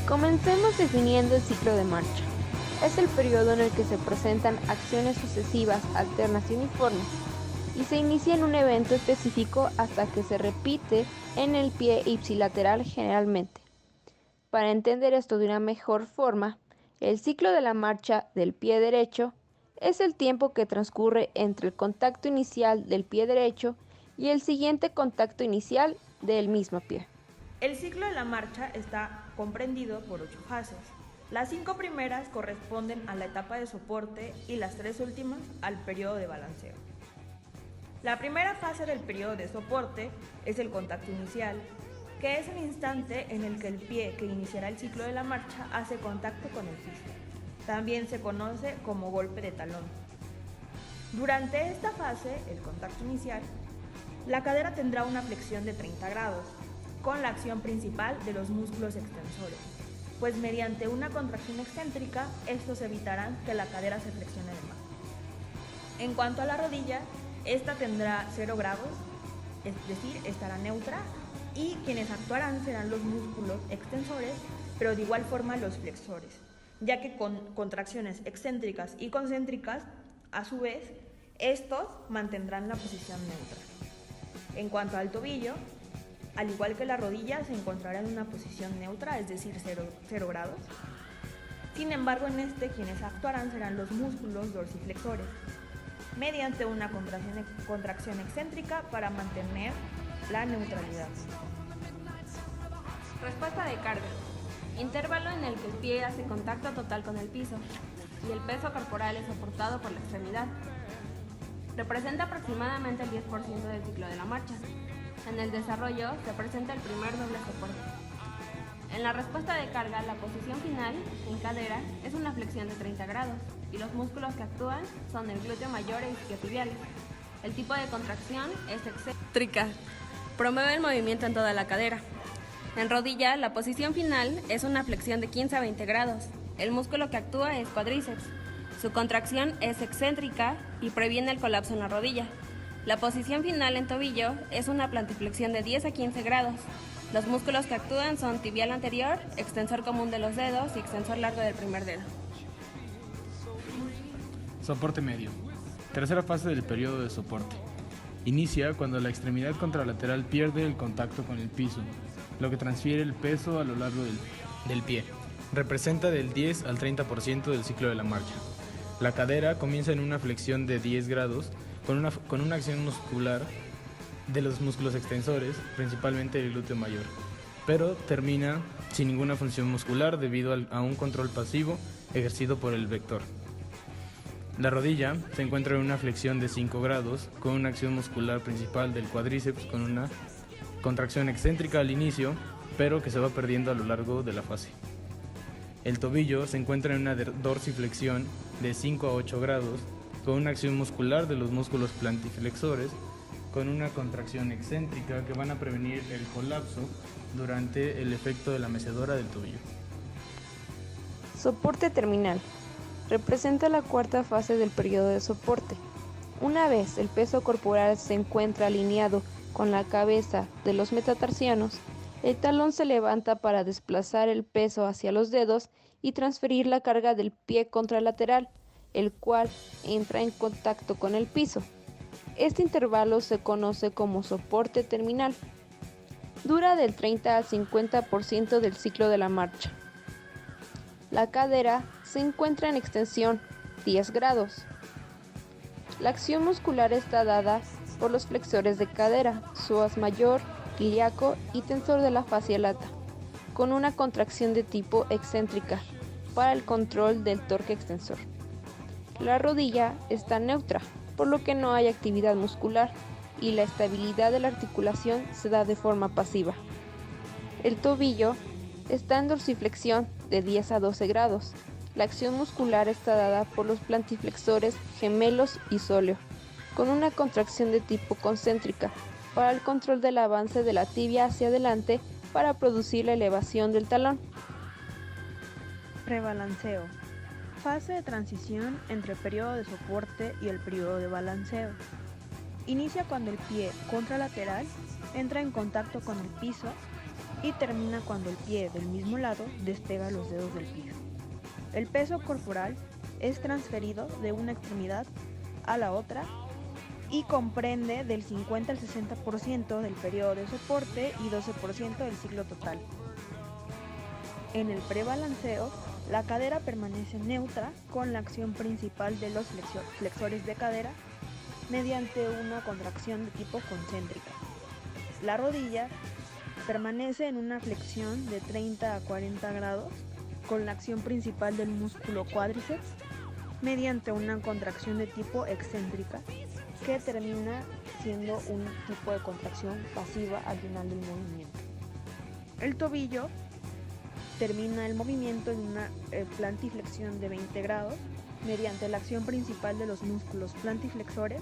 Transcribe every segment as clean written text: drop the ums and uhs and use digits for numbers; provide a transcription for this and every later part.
Comencemos definiendo el ciclo de marcha. Es el periodo en el que se presentan acciones sucesivas, alternas y uniformes, y se inicia en un evento específico hasta que se repite en el pie ipsilateral generalmente. Para entender esto de una mejor forma, el ciclo de la marcha del pie derecho es el tiempo que transcurre entre el contacto inicial del pie derecho y el siguiente contacto inicial del mismo pie. El ciclo de la marcha está comprendido por 8 fases. Las 5 primeras corresponden a la etapa de soporte y las 3 últimas al periodo de balanceo. La primera fase del periodo de soporte es el contacto inicial, que es el instante en el que el pie que iniciará el ciclo de la marcha hace contacto con el piso. También se conoce como golpe de talón. Durante esta fase, el contacto inicial, la cadera tendrá una flexión de 30 grados, con la acción principal de los músculos extensores, pues mediante una contracción excéntrica, estos evitarán que la cadera se flexione de más. En cuanto a la rodilla, esta tendrá 0 grados, es decir, estará neutra, y quienes actuarán serán los músculos extensores, pero de igual forma los flexores, ya que con contracciones excéntricas y concéntricas, a su vez, estos mantendrán la posición neutra. En cuanto al tobillo, al igual que la rodilla, se encontrará en una posición neutra, es decir, 0 grados. Sin embargo, en este, quienes actuarán serán los músculos dorsiflexores, mediante una contracción excéntrica para mantener la neutralidad. Respuesta de carga. Intervalo en el que el pie hace contacto total con el piso y el peso corporal es soportado por la extremidad. Representa aproximadamente el 10% del ciclo de la marcha. En el desarrollo se presenta el primer doble soporte. En la respuesta de carga, la posición final, en cadera, es una flexión de 30 grados y los músculos que actúan son el glúteo mayor e isquiotibiales. El tipo de contracción es excéntrica. Promueve el movimiento en toda la cadera. En rodilla, la posición final es una flexión de 15 a 20 grados. El músculo que actúa es cuádriceps. Su contracción es excéntrica y previene el colapso en la rodilla. La posición final en tobillo es una plantiflexión de 10 a 15 grados. Los músculos que actúan son tibial anterior, extensor común de los dedos y extensor largo del primer dedo. Soporte medio. Tercera fase del periodo de soporte. Inicia cuando la extremidad contralateral pierde el contacto con el piso, lo que transfiere el peso a lo largo del pie. Representa del 10 al 30% del ciclo de la marcha. La cadera comienza en una flexión de 10 grados con una acción muscular de los músculos extensores, principalmente el glúteo mayor, pero termina sin ninguna función muscular debido a un control pasivo ejercido por el vector. La rodilla se encuentra en una flexión de 5 grados con una acción muscular principal del cuádriceps con una contracción excéntrica al inicio, pero que se va perdiendo a lo largo de la fase. El tobillo se encuentra en una dorsiflexión de 5 a 8 grados con una acción muscular de los músculos plantiflexores con una contracción excéntrica que van a prevenir el colapso durante el efecto de la mecedora del tobillo. Soporte terminal. Representa la cuarta fase del periodo de soporte. Una vez el peso corporal se encuentra alineado con la cabeza de los metatarsianos, el talón se levanta para desplazar el peso hacia los dedos y transferir la carga del pie contralateral, el cual entra en contacto con el piso. Este intervalo se conoce como soporte terminal. Dura del 30 al 50% del ciclo de la marcha. La cadera se encuentra en extensión 10 grados. La acción muscular está dada por los flexores de cadera, psoas mayor, ilíaco y tensor de la fascia lata, con una contracción de tipo excéntrica para el control del torque extensor. La rodilla está neutra, por lo que no hay actividad muscular y la estabilidad de la articulación se da de forma pasiva. El tobillo está en dorsiflexión de 10 a 12 grados. La acción muscular está dada por los plantiflexores gemelos y sóleo, con una contracción de tipo concéntrica para el control del avance de la tibia hacia adelante para producir la elevación del talón. Rebalanceo. Fase de transición entre el periodo de soporte y el periodo de balanceo. Inicia cuando el pie contralateral entra en contacto con el piso y termina cuando el pie del mismo lado despega los dedos del piso. El peso corporal es transferido de una extremidad a la otra y comprende del 50 al 60% del periodo de soporte y 12% del ciclo total. En el prebalanceo, la cadera permanece neutra con la acción principal de los flexores de cadera mediante una contracción de tipo concéntrica. La rodilla permanece en una flexión de 30 a 40 grados con la acción principal del músculo cuádriceps mediante una contracción de tipo excéntrica que termina siendo un tipo de contracción pasiva al final del movimiento. El tobillo termina el movimiento en una plantiflexión de 20 grados mediante la acción principal de los músculos plantiflexores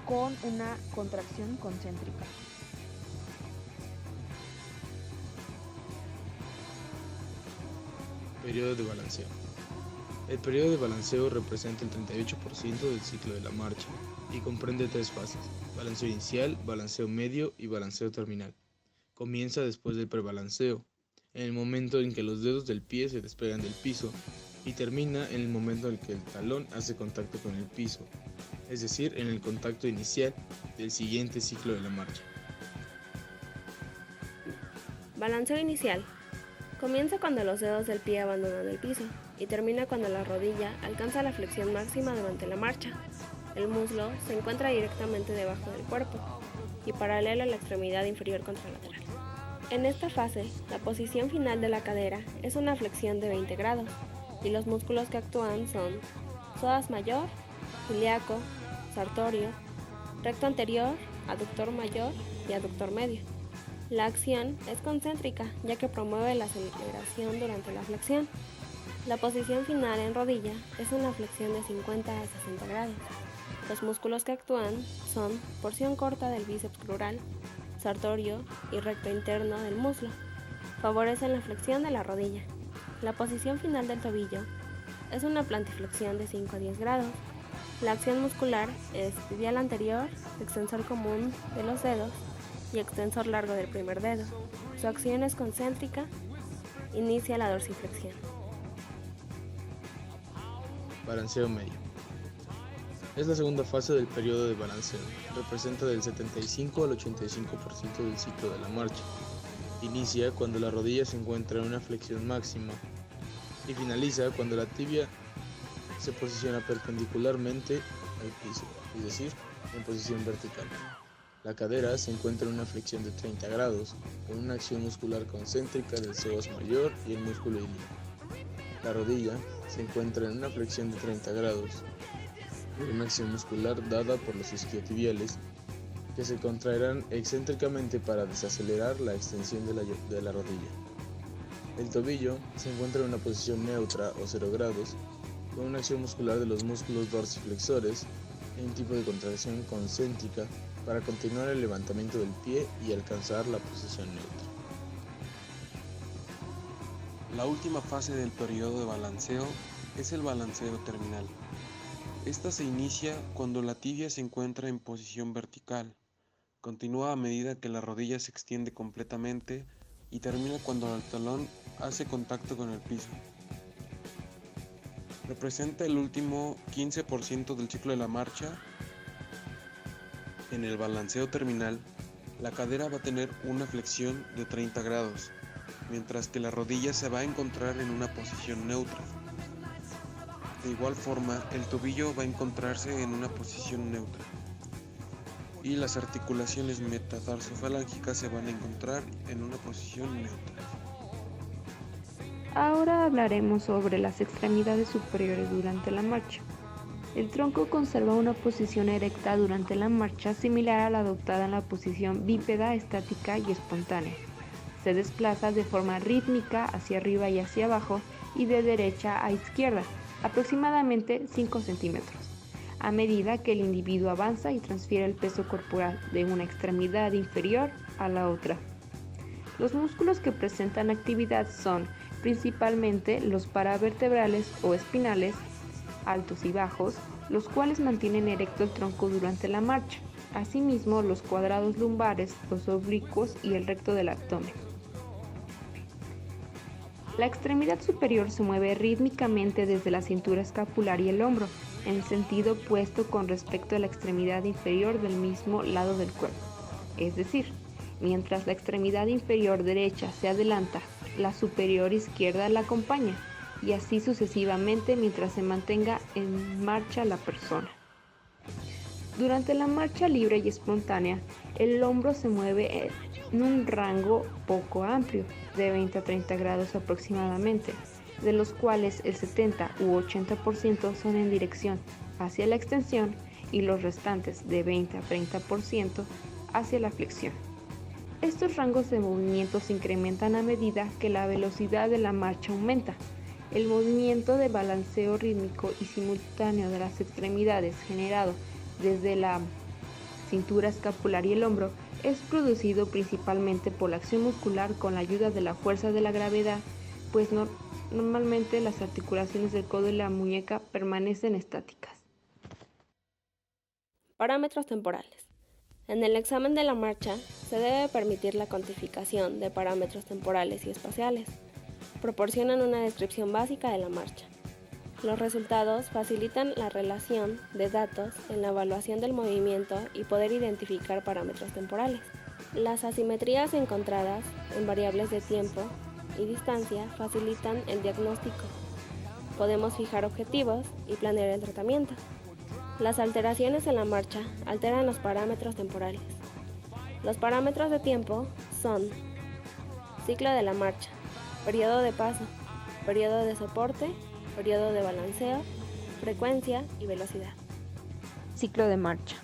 con una contracción concéntrica. Periodo de balanceo. El periodo de balanceo representa el 38% del ciclo de la marcha y comprende 3 fases: balanceo inicial, balanceo medio y balanceo terminal. Comienza después del prebalanceo, en el momento en que los dedos del pie se despegan del piso, y termina en el momento en que el talón hace contacto con el piso, es decir, en el contacto inicial del siguiente ciclo de la marcha. Balanceo inicial. Comienza cuando los dedos del pie abandonan el piso y termina cuando la rodilla alcanza la flexión máxima durante la marcha. El muslo se encuentra directamente debajo del cuerpo y paralelo a la extremidad inferior contralateral. En esta fase, la posición final de la cadera es una flexión de 20 grados y los músculos que actúan son psoas mayor, ilíaco, sartorio, recto anterior, aductor mayor y aductor medio. La acción es concéntrica, ya que promueve la aceleración durante la flexión. La posición final en rodilla es una flexión de 50 a 60 grados. Los músculos que actúan son porción corta del bíceps crural, sartorio y recto interno del muslo. Favorecen la flexión de la rodilla. La posición final del tobillo es una plantiflexión de 5 a 10 grados. La acción muscular es tibial anterior, extensor común de los dedos y extensor largo del primer dedo. Su acción es concéntrica, inicia la dorsiflexión. Balanceo medio. Es la segunda fase del periodo de balanceo. Representa del 75 al 85% del ciclo de la marcha. Inicia cuando la rodilla se encuentra en una flexión máxima y finaliza cuando la tibia se posiciona perpendicularmente al piso, es decir, en posición vertical. La cadera se encuentra en una flexión de 30 grados, con una acción muscular concéntrica del psoas mayor y el músculo ilíaco. La rodilla se encuentra en una flexión de 30 grados, con una acción muscular dada por los isquiotibiales, que se contraerán excéntricamente para desacelerar la extensión de la rodilla. El tobillo se encuentra en una posición neutra o 0 grados, con una acción muscular de los músculos dorsiflexores en un tipo de contracción concéntrica para continuar el levantamiento del pie y alcanzar la posición neutra. La última fase del periodo de balanceo es el balanceo terminal. Esta se inicia cuando la tibia se encuentra en posición vertical, continúa a medida que la rodilla se extiende completamente y termina cuando el talón hace contacto con el piso. Representa el último 15% del ciclo de la marcha. En el balanceo terminal, la cadera va a tener una flexión de 30 grados, mientras que la rodilla se va a encontrar en una posición neutra. De igual forma, el tobillo va a encontrarse en una posición neutra y las articulaciones metatarsofalángicas se van a encontrar en una posición neutra. Ahora hablaremos sobre las extremidades superiores durante la marcha. El tronco conserva una posición erecta durante la marcha similar a la adoptada en la posición bípeda, estática y espontánea. Se desplaza de forma rítmica hacia arriba y hacia abajo y de derecha a izquierda, aproximadamente 5 centímetros, a medida que el individuo avanza y transfiere el peso corporal de una extremidad inferior a la otra. Los músculos que presentan actividad son principalmente los paravertebrales o espinales, altos y bajos, los cuales mantienen erecto el tronco durante la marcha. Asimismo, los cuadrados lumbares, los oblicuos y el recto del abdomen. La extremidad superior se mueve rítmicamente desde la cintura escapular y el hombro, en sentido opuesto con respecto a la extremidad inferior del mismo lado del cuerpo. Es decir, mientras la extremidad inferior derecha se adelanta, la superior izquierda la acompaña, y así sucesivamente mientras se mantenga en marcha la persona. Durante la marcha libre y espontánea, el hombro se mueve en un rango poco amplio, de 20 a 30 grados aproximadamente, de los cuales el 70 u 80% son en dirección hacia la extensión y los restantes de 20 a 30% hacia la flexión. Estos rangos de movimiento se incrementan a medida que la velocidad de la marcha aumenta. El movimiento de balanceo rítmico y simultáneo de las extremidades generado desde la cintura escapular y el hombro es producido principalmente por la acción muscular con la ayuda de la fuerza de la gravedad, pues normalmente las articulaciones del codo y la muñeca permanecen estáticas. Parámetros temporales. En el examen de la marcha se debe permitir la cuantificación de parámetros temporales y espaciales. Proporcionan una descripción básica de la marcha. Los resultados facilitan la relación de datos en la evaluación del movimiento y poder identificar parámetros temporales. Las asimetrías encontradas en variables de tiempo y distancia facilitan el diagnóstico. Podemos fijar objetivos y planear el tratamiento. Las alteraciones en la marcha alteran los parámetros temporales. Los parámetros de tiempo son ciclo de la marcha, periodo de paso, periodo de soporte, periodo de balanceo, frecuencia y velocidad. Ciclo de marcha.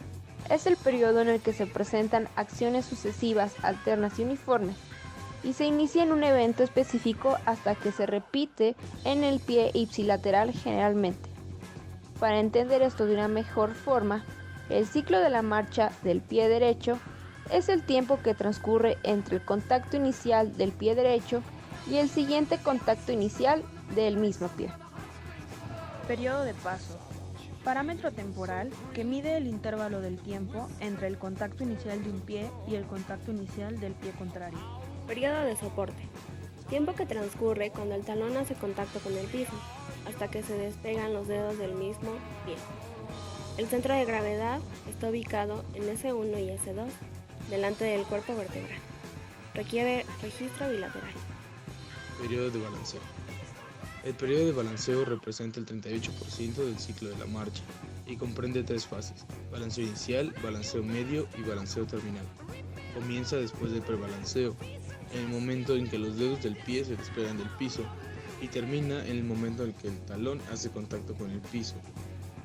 Es el periodo en el que se presentan acciones sucesivas, alternas y uniformes, y se inicia en un evento específico hasta que se repite en el pie ipsilateral generalmente. Para entender esto de una mejor forma, el ciclo de la marcha del pie derecho es el tiempo que transcurre entre el contacto inicial del pie derecho y el siguiente contacto inicial del mismo pie. Periodo de paso. Parámetro temporal que mide el intervalo del tiempo entre el contacto inicial de un pie y el contacto inicial del pie contrario. Periodo de soporte. Tiempo que transcurre cuando el talón hace contacto con el piso, hasta que se despegan los dedos del mismo pie. El centro de gravedad está ubicado en S1 y S2, delante del cuerpo vertebral. Requiere registro bilateral. Periodo de balanceo. El periodo de balanceo representa el 38% del ciclo de la marcha y comprende 3 fases: balanceo inicial, balanceo medio y balanceo terminal. Comienza después del prebalanceo, en el momento en que los dedos del pie se despegan del piso, y termina en el momento en que el talón hace contacto con el piso,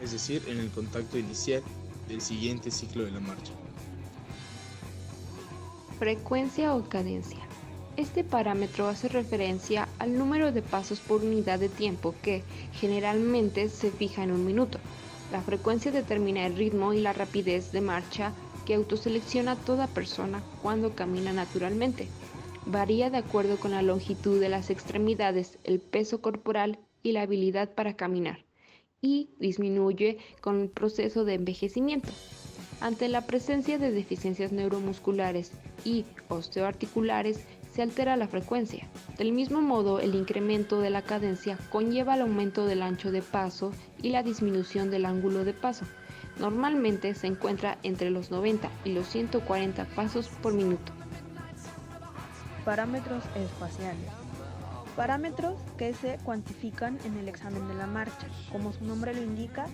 es decir, en el contacto inicial del siguiente ciclo de la marcha. Frecuencia o cadencia. Este parámetro hace referencia al número de pasos por unidad de tiempo que, generalmente, se fija en un minuto. La frecuencia determina el ritmo y la rapidez de marcha que autoselecciona toda persona cuando camina naturalmente. Varía de acuerdo con la longitud de las extremidades, el peso corporal y la habilidad para caminar, y disminuye con el proceso de envejecimiento. Ante la presencia de deficiencias neuromusculares y osteoarticulares, se altera la frecuencia. Del mismo modo, el incremento de la cadencia conlleva el aumento del ancho de paso y la disminución del ángulo de paso. Normalmente se encuentra entre los 90 y los 140 pasos por minuto. Parámetros espaciales. Parámetros que se cuantifican en el examen de la marcha. Como su nombre lo indica,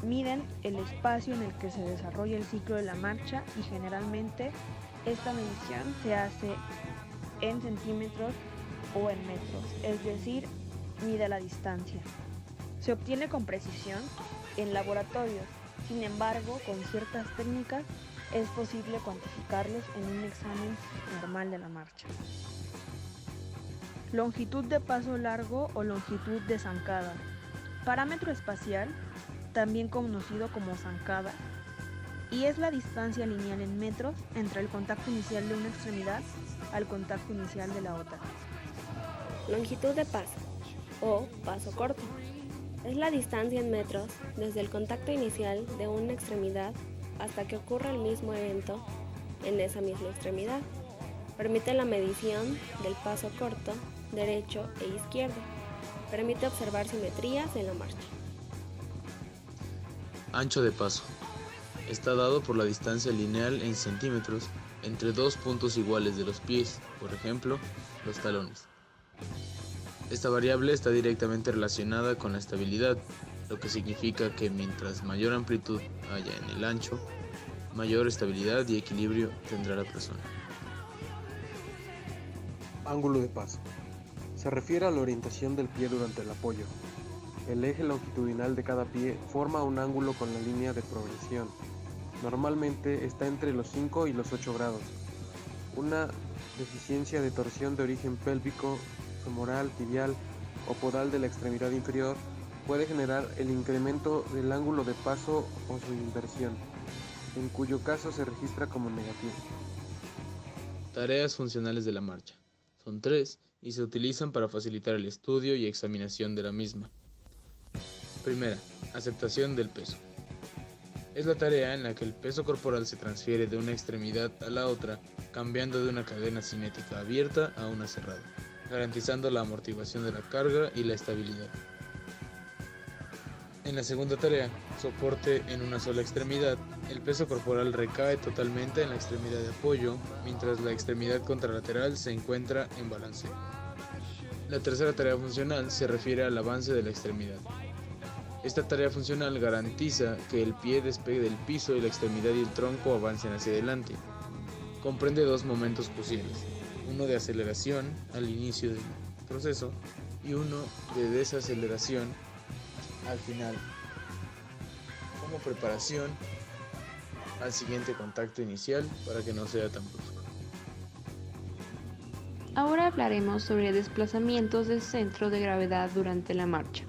miden el espacio en el que se desarrolla el ciclo de la marcha y generalmente esta medición se hace en centímetros o en metros, es decir, mide la distancia. Se obtiene con precisión en laboratorios, sin embargo, con ciertas técnicas es posible cuantificarlos en un examen normal de la marcha. Longitud de paso largo o longitud de zancada. Parámetro espacial, también conocido como zancada, y es la distancia lineal en metros entre el contacto inicial de una extremidad al contacto inicial de la otra. Longitud de paso o paso corto. Es la distancia en metros desde el contacto inicial de una extremidad hasta que ocurra el mismo evento en esa misma extremidad. Permite la medición del paso corto derecho e izquierdo. Permite observar simetrías en la marcha. Ancho de paso. Está dado por la distancia lineal en centímetros entre dos puntos iguales de los pies, por ejemplo, los talones. Esta variable está directamente relacionada con la estabilidad, lo que significa que mientras mayor amplitud haya en el ancho, mayor estabilidad y equilibrio tendrá la persona. Ángulo de paso. Se refiere a la orientación del pie durante el apoyo. El eje longitudinal de cada pie forma un ángulo con la línea de progresión. Normalmente está entre los 5 y los 8 grados. Una deficiencia de torsión de origen pélvico, femoral, tibial o podal de la extremidad inferior puede generar el incremento del ángulo de paso o su inversión, en cuyo caso se registra como negativo. Tareas funcionales de la marcha. Son 3 y se utilizan para facilitar el estudio y examinación de la misma. Primera, aceptación del peso. Es la tarea en la que el peso corporal se transfiere de una extremidad a la otra, cambiando de una cadena cinética abierta a una cerrada, garantizando la amortiguación de la carga y la estabilidad. En la segunda tarea, soporte en una sola extremidad, el peso corporal recae totalmente en la extremidad de apoyo, mientras la extremidad contralateral se encuentra en balanceo. La tercera tarea funcional se refiere al avance de la extremidad. Esta tarea funcional garantiza que el pie despegue del piso y la extremidad y el tronco avancen hacia adelante. Comprende 2 momentos cruciales, uno de aceleración al inicio del proceso y uno de desaceleración al final, como preparación al siguiente contacto inicial para que no sea tan brusco. Ahora hablaremos sobre desplazamientos del centro de gravedad durante la marcha.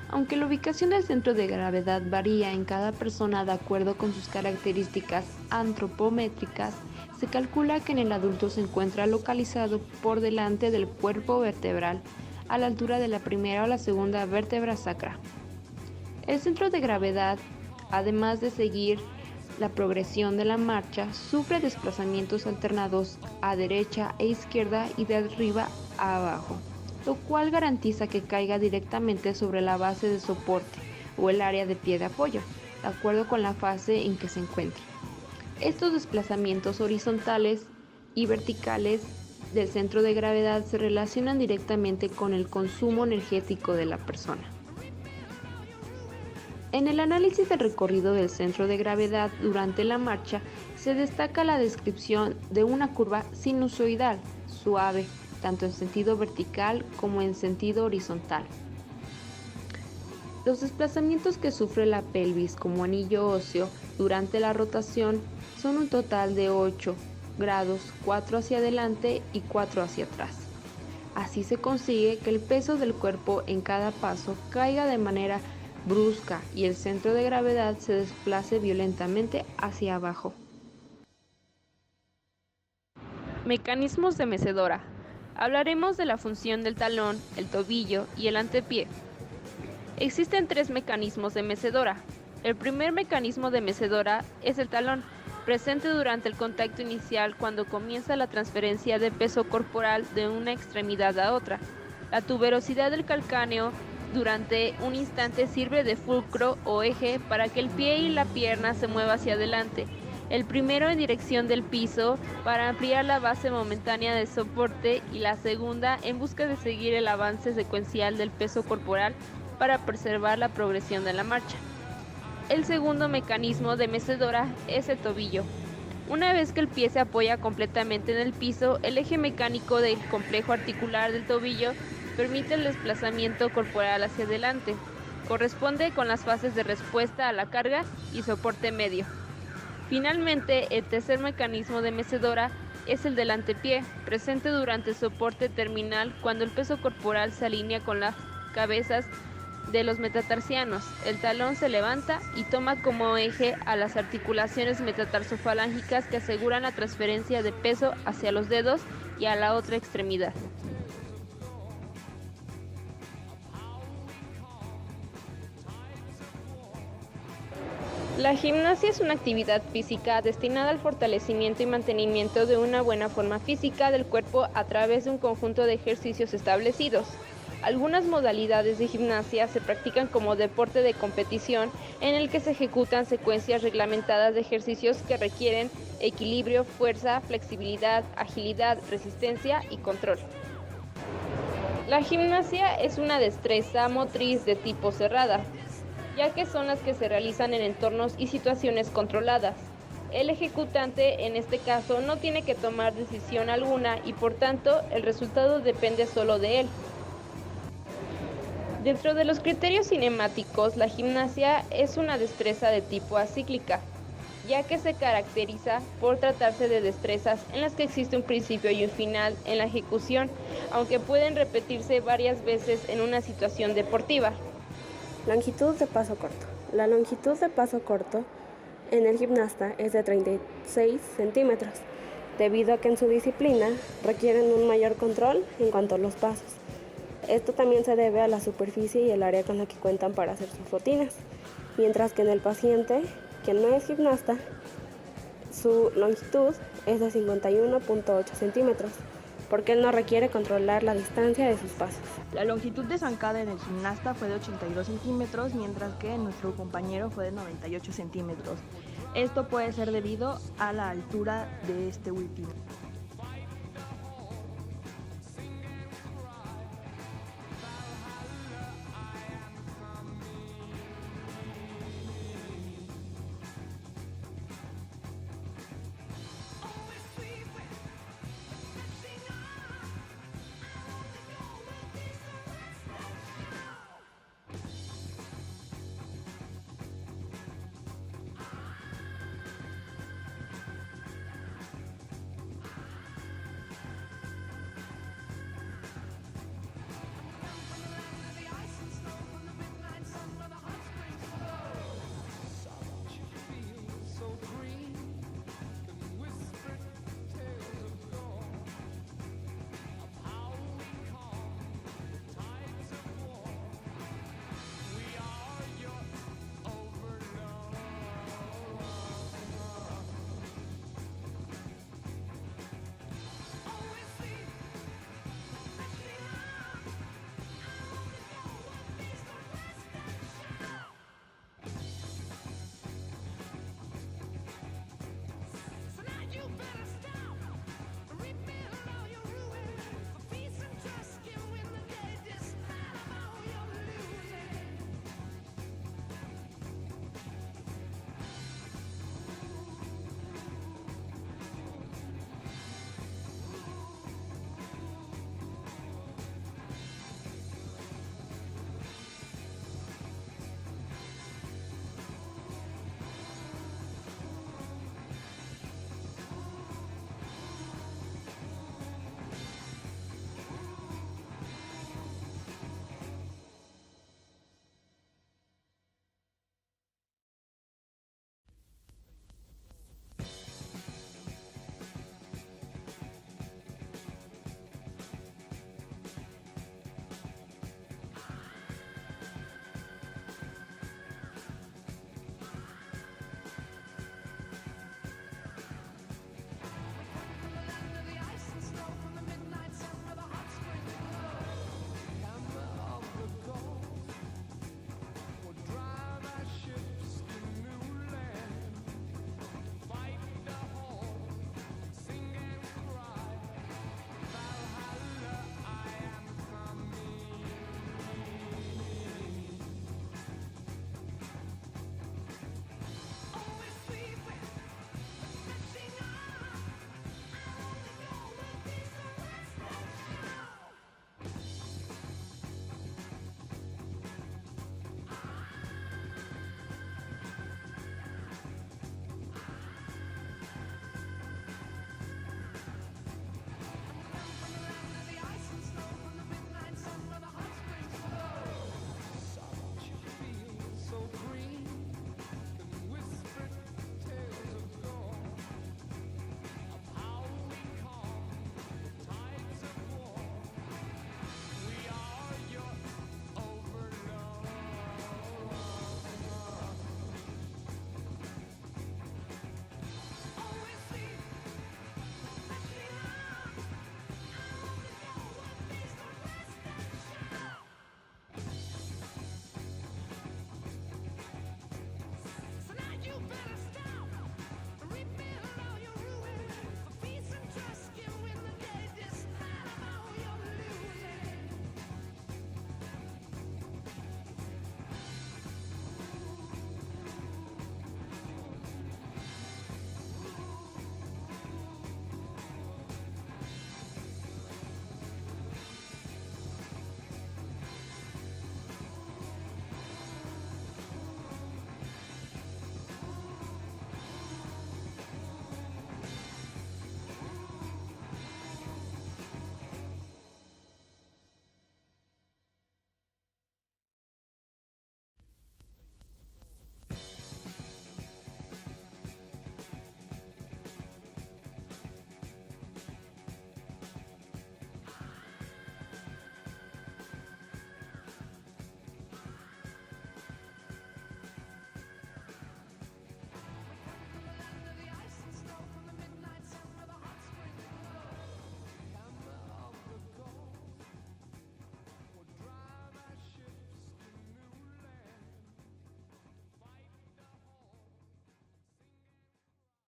Aunque la ubicación del centro de gravedad varía en cada persona de acuerdo con sus características antropométricas, se calcula que en el adulto se encuentra localizado por delante del cuerpo vertebral, a la altura de la primera o la segunda vértebra sacra. El centro de gravedad, además de seguir la progresión de la marcha, sufre desplazamientos alternados a derecha e izquierda y de arriba a abajo, lo cual garantiza que caiga directamente sobre la base de soporte o el área de pie de apoyo, de acuerdo con la fase en que se encuentre. Estos desplazamientos horizontales y verticales del centro de gravedad se relacionan directamente con el consumo energético de la persona. En el análisis del recorrido del centro de gravedad durante la marcha, se destaca la descripción de una curva sinusoidal suave, tanto en sentido vertical como en sentido horizontal. Los desplazamientos que sufre la pelvis como anillo óseo durante la rotación son un total de 8 grados, 4 hacia adelante y 4 hacia atrás. Así se consigue que el peso del cuerpo en cada paso caiga de manera brusca y el centro de gravedad se desplace violentamente hacia abajo. Mecanismos de mecedora. Hablaremos de la función del talón, el tobillo y el antepié. Existen 3 mecanismos de mecedora. El primer mecanismo de mecedora es el talón, presente durante el contacto inicial cuando comienza la transferencia de peso corporal de una extremidad a otra. La tuberosidad del calcáneo durante un instante sirve de fulcro o eje para que el pie y la pierna se muevan hacia adelante. El primero en dirección del piso para ampliar la base momentánea de soporte y la segunda en busca de seguir el avance secuencial del peso corporal para preservar la progresión de la marcha. El segundo mecanismo de mecedora es el tobillo. Una vez que el pie se apoya completamente en el piso, el eje mecánico del complejo articular del tobillo permite el desplazamiento corporal hacia adelante. Corresponde con las fases de respuesta a la carga y soporte medio. Finalmente, el tercer mecanismo de mecedora es el del antepié, presente durante el soporte terminal cuando el peso corporal se alinea con las cabezas de los metatarsianos. El talón se levanta y toma como eje a las articulaciones metatarsofalángicas que aseguran la transferencia de peso hacia los dedos y a la otra extremidad. La gimnasia es una actividad física destinada al fortalecimiento y mantenimiento de una buena forma física del cuerpo a través de un conjunto de ejercicios establecidos. Algunas modalidades de gimnasia se practican como deporte de competición en el que se ejecutan secuencias reglamentadas de ejercicios que requieren equilibrio, fuerza, flexibilidad, agilidad, resistencia y control. La gimnasia es una destreza motriz de tipo cerrada, ya que son las que se realizan en entornos y situaciones controladas. El ejecutante, en este caso, no tiene que tomar decisión alguna y por tanto el resultado depende solo de él. Dentro de los criterios cinemáticos, la gimnasia es una destreza de tipo acíclica, ya que se caracteriza por tratarse de destrezas en las que existe un principio y un final en la ejecución, aunque pueden repetirse varias veces en una situación deportiva. Longitud de paso corto. La longitud de paso corto en el gimnasta es de 36 centímetros, debido a que en su disciplina requieren un mayor control en cuanto a los pasos. Esto también se debe a la superficie y el área con la que cuentan para hacer sus rutinas, mientras que en el paciente, quien no es gimnasta, su longitud es de 51.8 centímetros, porque él no requiere controlar la distancia de sus pasos. La longitud de zancada en el gimnasta fue de 82 centímetros, mientras que nuestro compañero fue de 98 centímetros. Esto puede ser debido a la altura de este último.